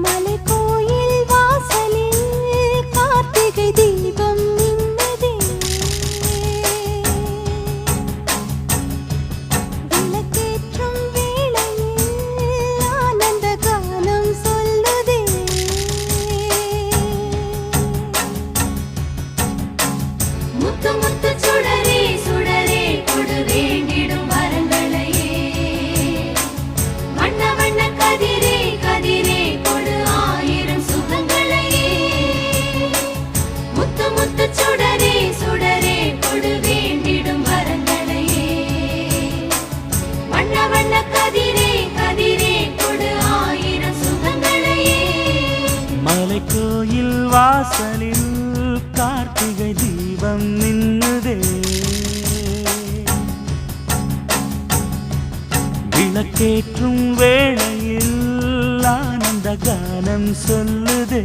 மலைக்கோயில் வாசலில் கார்த்திகை தீபம் மின்னுதே. விளக்கேற்றும் வேளையில் ஆனந்த கானம் சொல்லுதே. முத்து முத்து சுடரே சுடரே கொடு வேண்டிடும் வரங்களையே. வண்ண வண்ண கதிரே கதிரே கொடு ஆயிரம் சுகங்களையே. முத்து முத்து சுடரே சுடரே கொடு வேண்டிடும் வரங்களையே. வண்ண வண்ண கதிரே கதிரே கொடு ஆயிரம் சுகங்களையே. மலைக்கோயில் வாசலில் கார்த்திகை தீபம் மின்னுதே. விளக்கேற்றும் வேளையில் ஆனந்த கானம் சொல்லுதே.